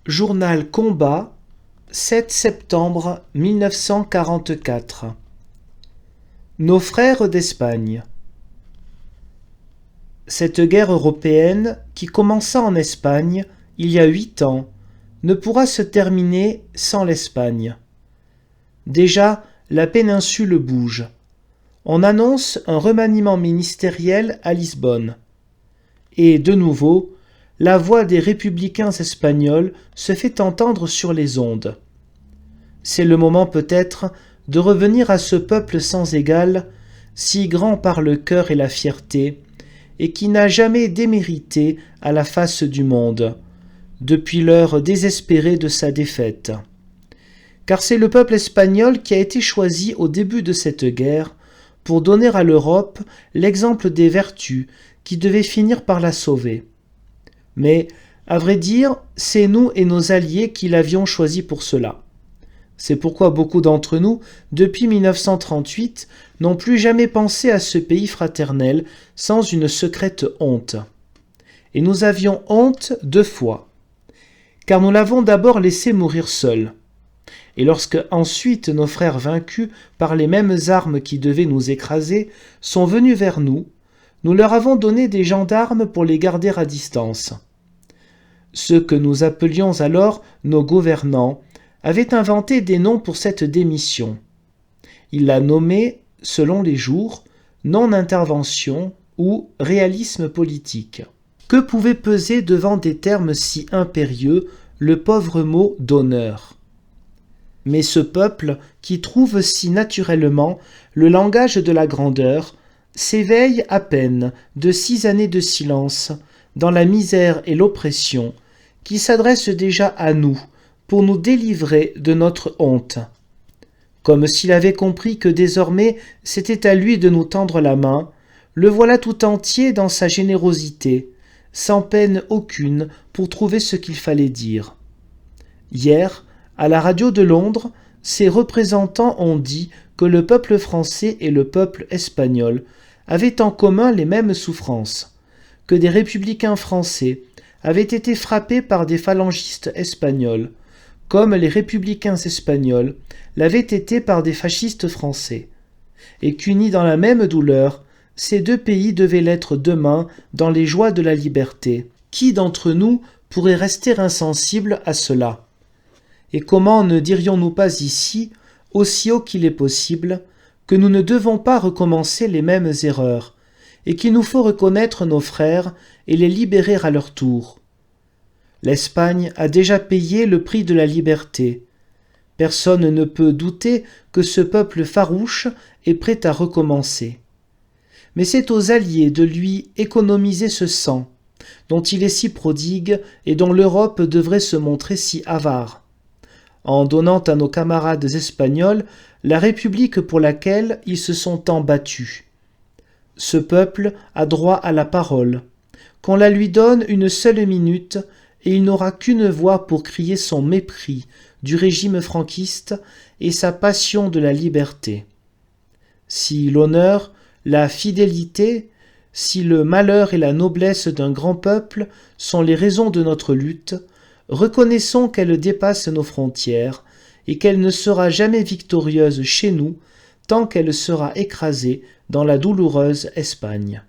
Journal Combat, 7 septembre 1944. Nos frères d'Espagne. Cette guerre européenne, qui commença en Espagne il y a 8 ans, ne pourra se terminer sans l'Espagne. Déjà, la péninsule bouge. On annonce un remaniement ministériel à Lisbonne. Et de nouveau, la voix des républicains espagnols se fait entendre sur les ondes. C'est le moment peut-être de revenir à ce peuple sans égal, si grand par le cœur et la fierté, et qui n'a jamais démérité à la face du monde, depuis l'heure désespérée de sa défaite. Car c'est le peuple espagnol qui a été choisi au début de cette guerre pour donner à l'Europe l'exemple des vertus qui devaient finir par la sauver. Mais, à vrai dire, c'est nous et nos alliés qui l'avions choisi pour cela. C'est pourquoi beaucoup d'entre nous, depuis 1938, n'ont plus jamais pensé à ce pays fraternel sans une secrète honte. Et nous avions honte 2 fois, car nous l'avons d'abord laissé mourir seul. Et lorsque ensuite nos frères vaincus par les mêmes armes qui devaient nous écraser sont venus vers nous, nous leur avons donné des gendarmes pour les garder à distance. Ceux que nous appelions alors nos gouvernants avaient inventé des noms pour cette démission. Ils la nommaient, selon les jours, non-intervention ou réalisme politique. Que pouvait peser devant des termes si impérieux le pauvre mot d'honneur ? Mais ce peuple, qui trouve si naturellement le langage de la grandeur, s'éveille à peine de 6 années de silence dans la misère et l'oppression, qui s'adresse déjà à nous pour nous délivrer de notre honte. Comme s'il avait compris que désormais c'était à lui de nous tendre la main, le voilà tout entier dans sa générosité, sans peine aucune pour trouver ce qu'il fallait dire. Hier, à la radio de Londres, ses représentants ont dit que le peuple français et le peuple espagnol avaient en commun les mêmes souffrances, que des républicains français avaient été frappés par des phalangistes espagnols, comme les républicains espagnols l'avaient été par des fascistes français, et qu'unis dans la même douleur, ces 2 pays devaient l'être demain dans les joies de la liberté. Qui d'entre nous pourrait rester insensible à cela ? Et comment ne dirions-nous pas ici, aussi haut qu'il est possible, que nous ne devons pas recommencer les mêmes erreurs, et qu'il nous faut reconnaître nos frères et les libérer à leur tour. L'Espagne a déjà payé le prix de la liberté. Personne ne peut douter que ce peuple farouche est prêt à recommencer. Mais c'est aux alliés de lui économiser ce sang, dont il est si prodigue et dont l'Europe devrait se montrer si avare, en donnant à nos camarades espagnols la République pour laquelle ils se sont tant battus. Ce peuple a droit à la parole. Qu'on la lui donne une seule minute, et il n'aura qu'une voix pour crier son mépris du régime franquiste et sa passion de la liberté. Si l'honneur, la fidélité, si le malheur et la noblesse d'un grand peuple sont les raisons de notre lutte, reconnaissons qu'elle dépasse nos frontières et qu'elle ne sera jamais victorieuse chez nous tant qu'elle sera écrasée dans la douloureuse Espagne.